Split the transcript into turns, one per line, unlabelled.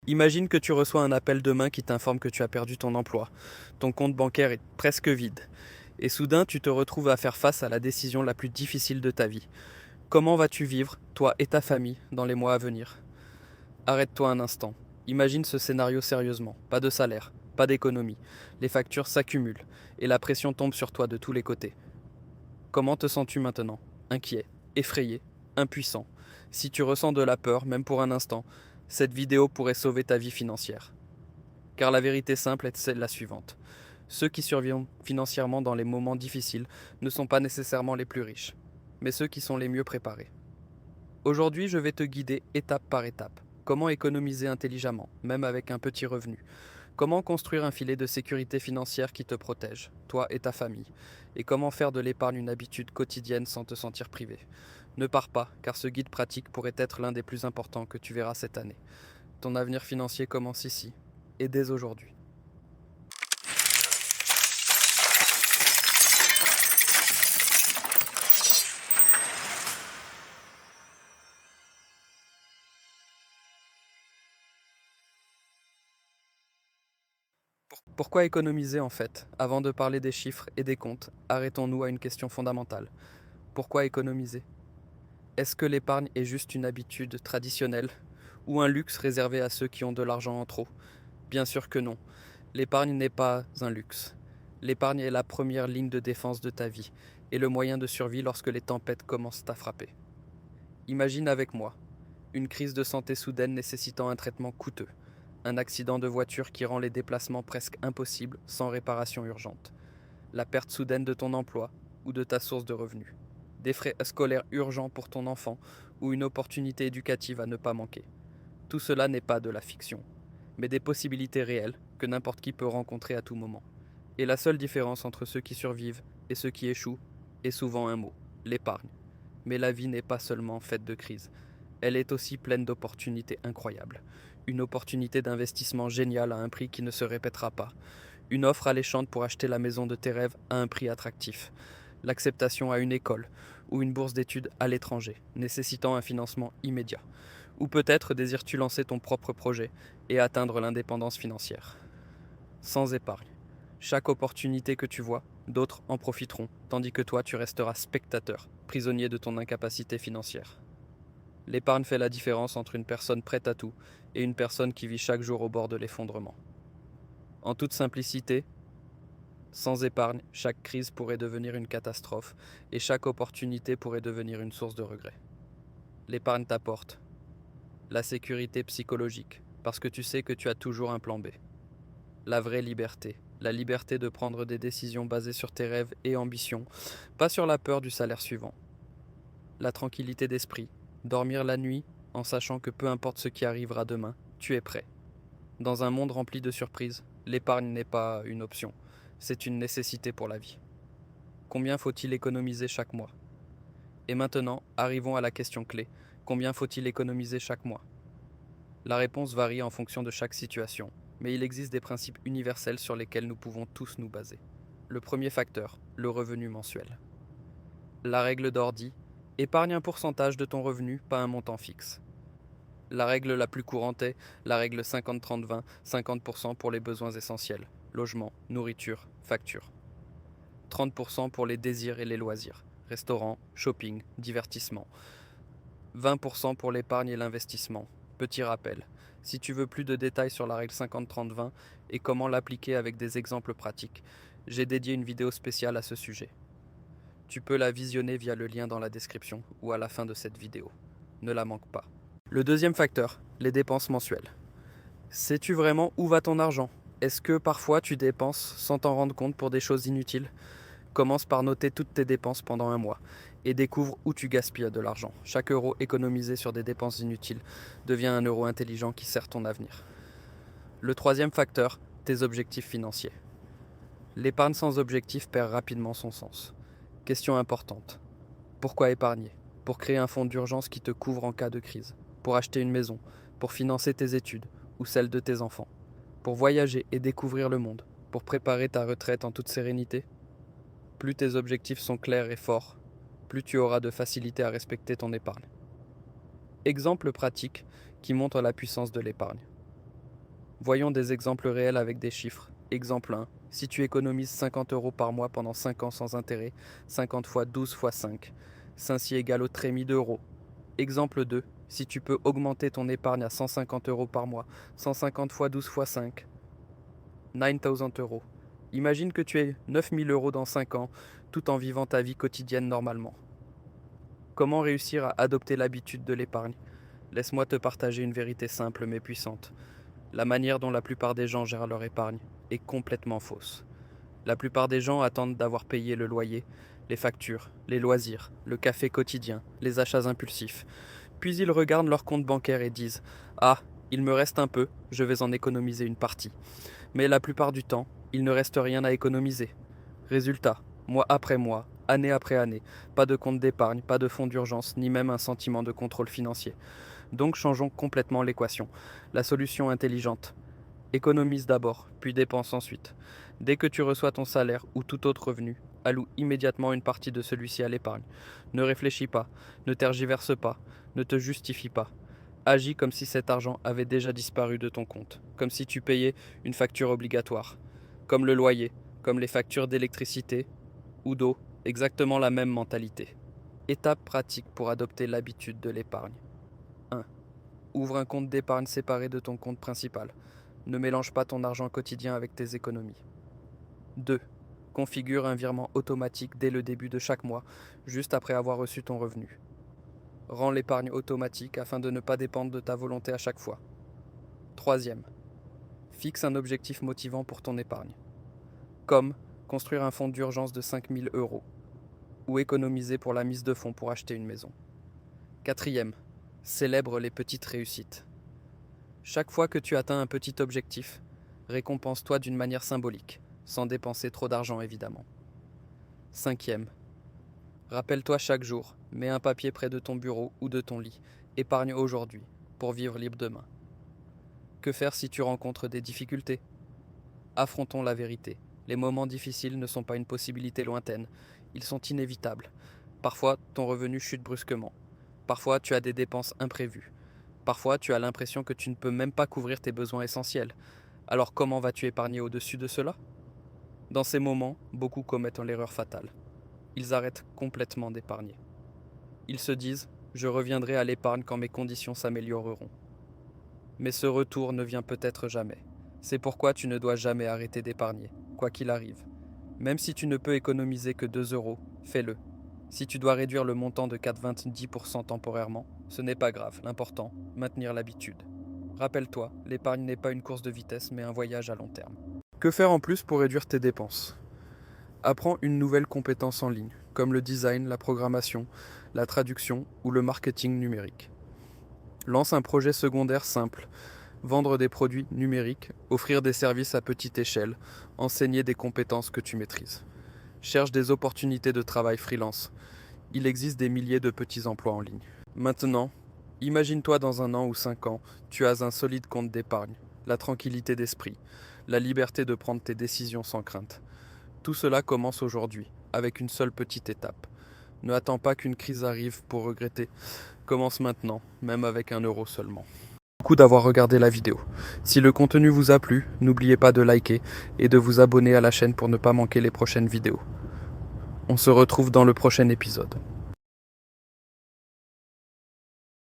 Imagine que tu reçois un appel demain qui t'informe que tu as perdu ton emploi. Ton compte bancaire est presque vide. Et soudain, tu te retrouves à faire face à la décision la plus difficile de ta vie. Comment vas-tu vivre, toi et ta famille, dans les mois à venir? Arrête-toi un instant. Imagine ce scénario sérieusement. Pas de salaire, pas d'économie. Les factures s'accumulent et la pression tombe sur toi de tous les côtés. Comment te sens-tu maintenant? Inquiet, effrayé, impuissant. Si tu ressens de la peur, même pour un instant, cette vidéo pourrait sauver ta vie financière. Car la vérité simple est celle la suivante. Ceux qui survivent financièrement dans les moments difficiles ne sont pas nécessairement les plus riches, mais ceux qui sont les mieux préparés. Aujourd'hui, je vais te guider étape par étape. Comment économiser intelligemment, même avec un petit revenu. Comment construire un filet de sécurité financière qui te protège, toi et ta famille. Et comment faire de l'épargne une habitude quotidienne sans te sentir privé. Ne pars pas, car ce guide pratique pourrait être l'un des plus importants que tu verras cette année. Ton avenir financier commence ici, et dès aujourd'hui. Pourquoi économiser en fait? Avant de parler des chiffres et des comptes, arrêtons-nous à une question fondamentale. Pourquoi économiser? Est-ce que l'épargne est juste une habitude traditionnelle ou un luxe réservé à ceux qui ont de l'argent en trop? Bien sûr que non. L'épargne n'est pas un luxe. L'épargne est la première ligne de défense de ta vie et le moyen de survie lorsque les tempêtes commencent à frapper. Imagine avec moi une crise de santé soudaine nécessitant un traitement coûteux, un accident de voiture qui rend les déplacements presque impossibles sans réparation urgente, la perte soudaine de ton emploi ou de ta source de revenus, des frais scolaires urgents pour ton enfant ou une opportunité éducative à ne pas manquer. Tout cela n'est pas de la fiction, mais des possibilités réelles que n'importe qui peut rencontrer à tout moment. Et la seule différence entre ceux qui survivent et ceux qui échouent est souvent un mot, l'épargne. Mais la vie n'est pas seulement faite de crises, elle est aussi pleine d'opportunités incroyables. Une opportunité d'investissement géniale à un prix qui ne se répétera pas. Une offre alléchante pour acheter la maison de tes rêves à un prix attractif. L'acceptation à une école ou une bourse d'études à l'étranger, nécessitant un financement immédiat. Ou peut-être désires-tu lancer ton propre projet et atteindre l'indépendance financière. Sans épargne. Chaque opportunité que tu vois, d'autres en profiteront, tandis que toi tu resteras spectateur, prisonnier de ton incapacité financière. L'épargne fait la différence entre une personne prête à tout et une personne qui vit chaque jour au bord de l'effondrement. En toute simplicité, sans épargne, chaque crise pourrait devenir une catastrophe et chaque opportunité pourrait devenir une source de regret. L'épargne t'apporte la sécurité psychologique, parce que tu sais que tu as toujours un plan B. La vraie liberté, la liberté de prendre des décisions basées sur tes rêves et ambitions, pas sur la peur du salaire suivant. La tranquillité d'esprit, dormir la nuit en sachant que peu importe ce qui arrivera demain, tu es prêt. Dans un monde rempli de surprises, l'épargne n'est pas une option, c'est une nécessité pour la vie. Combien faut-il économiser chaque mois? Et maintenant, arrivons à la question clé. Combien faut-il économiser chaque mois? La réponse varie en fonction de chaque situation, mais il existe des principes universels sur lesquels nous pouvons tous nous baser. Le premier facteur, le revenu mensuel. La règle d'or dit: épargne un pourcentage de ton revenu, pas un montant fixe. La règle la plus courante est la règle 50-30-20, 50% pour les besoins essentiels, logement, nourriture, facture. 30% pour les désirs et les loisirs, restaurant, shopping, divertissement. 20% pour l'épargne et l'investissement. Petit rappel, si tu veux plus de détails sur la règle 50-30-20 et comment l'appliquer avec des exemples pratiques, j'ai dédié une vidéo spéciale à ce sujet. Tu peux la visionner via le lien dans la description ou à la fin de cette vidéo. Ne la manque pas. Le deuxième facteur, les dépenses mensuelles. Sais-tu vraiment où va ton argent? Est-ce que parfois tu dépenses sans t'en rendre compte pour des choses inutiles? Commence par noter toutes tes dépenses pendant un mois et découvre où tu gaspilles de l'argent. Chaque euro économisé sur des dépenses inutiles devient un euro intelligent qui sert ton avenir. Le troisième facteur, tes objectifs financiers. L'épargne sans objectif perd rapidement son sens. Question importante. Pourquoi épargner? Pour créer un fonds d'urgence qui te couvre en cas de crise, pour acheter une maison, pour financer tes études ou celles de tes enfants, pour voyager et découvrir le monde, pour préparer ta retraite en toute sérénité. Plus tes objectifs sont clairs et forts, plus tu auras de facilité à respecter ton épargne. Exemple pratique qui montre la puissance de l'épargne. Voyons des exemples réels avec des chiffres. Exemple 1. Si tu économises 50 € par mois pendant 5 ans sans intérêt, 50 fois 12 fois 5, ceci égale au trémies d'euros. Exemple 2. Si tu peux augmenter ton épargne à 150 € par mois, 150 fois 12 fois 5, 9000 €. Imagine que tu aies 9000 € dans 5 ans, tout en vivant ta vie quotidienne normalement. Comment réussir à adopter l'habitude de l'épargne? Laisse-moi te partager une vérité simple mais puissante. La manière dont la plupart des gens gèrent leur épargne est complètement fausse. La plupart des gens attendent d'avoir payé le loyer, les factures, les loisirs, le café quotidien, les achats impulsifs. Puis ils regardent leur compte bancaire et disent « Ah, il me reste un peu, je vais en économiser une partie. » Mais la plupart du temps, il ne reste rien à économiser. Résultat, mois après mois, année après année, pas de compte d'épargne, pas de fonds d'urgence, ni même un sentiment de contrôle financier. Donc changeons complètement l'équation. La solution intelligente. Économise d'abord, puis dépense ensuite. Dès que tu reçois ton salaire ou tout autre revenu, alloue immédiatement une partie de celui-ci à l'épargne. Ne réfléchis pas, ne tergiverse pas, ne te justifie pas. Agis comme si cet argent avait déjà disparu de ton compte, comme si tu payais une facture obligatoire, comme le loyer, comme les factures d'électricité ou d'eau, exactement la même mentalité. Étape pratique pour adopter l'habitude de l'épargne. 1. Ouvre un compte d'épargne séparé de ton compte principal. Ne mélange pas ton argent quotidien avec tes économies. 2. Configure un virement automatique dès le début de chaque mois, juste après avoir reçu ton revenu. Rends l'épargne automatique afin de ne pas dépendre de ta volonté à chaque fois. 3. Fixe un objectif motivant pour ton épargne, comme construire un fonds d'urgence de 5000 € ou économiser pour la mise de fonds pour acheter une maison. 4. Célèbre les petites réussites. Chaque fois que tu atteins un petit objectif, récompense-toi d'une manière symbolique, sans dépenser trop d'argent évidemment. 5. Rappelle-toi chaque jour, mets un papier près de ton bureau ou de ton lit, épargne aujourd'hui, pour vivre libre demain. Que faire si tu rencontres des difficultés? Affrontons la vérité. Les moments difficiles ne sont pas une possibilité lointaine, ils sont inévitables. Parfois, ton revenu chute brusquement. Parfois, tu as des dépenses imprévues. Parfois, tu as l'impression que tu ne peux même pas couvrir tes besoins essentiels. Alors comment vas-tu épargner au-dessus de cela? Dans ces moments, beaucoup commettent l'erreur fatale. Ils arrêtent complètement d'épargner. Ils se disent « je reviendrai à l'épargne quand mes conditions s'amélioreront ». Mais ce retour ne vient peut-être jamais. C'est pourquoi tu ne dois jamais arrêter d'épargner, quoi qu'il arrive. Même si tu ne peux économiser que 2 €, fais-le. Si tu dois réduire le montant de 4,20% temporairement, ce n'est pas grave, l'important, maintenir l'habitude. Rappelle-toi, l'épargne n'est pas une course de vitesse mais un voyage à long terme. Que faire en plus pour réduire tes dépenses? Apprends une nouvelle compétence en ligne, comme le design, la programmation, la traduction ou le marketing numérique. Lance un projet secondaire simple, vendre des produits numériques, offrir des services à petite échelle, enseigner des compétences que tu maîtrises. Cherche des opportunités de travail freelance. Il existe des milliers de petits emplois en ligne. Maintenant, imagine-toi dans 1 an ou 5 ans, tu as un solide compte d'épargne, la tranquillité d'esprit, la liberté de prendre tes décisions sans crainte. Tout cela commence aujourd'hui, avec une seule petite étape. Ne attends pas qu'une crise arrive pour regretter. Commence maintenant, même avec 1 € seulement. Merci d'avoir regardé la vidéo. Si le contenu vous a plu, n'oubliez pas de liker et de vous abonner à la chaîne pour ne pas manquer les prochaines vidéos. On se retrouve dans le prochain épisode.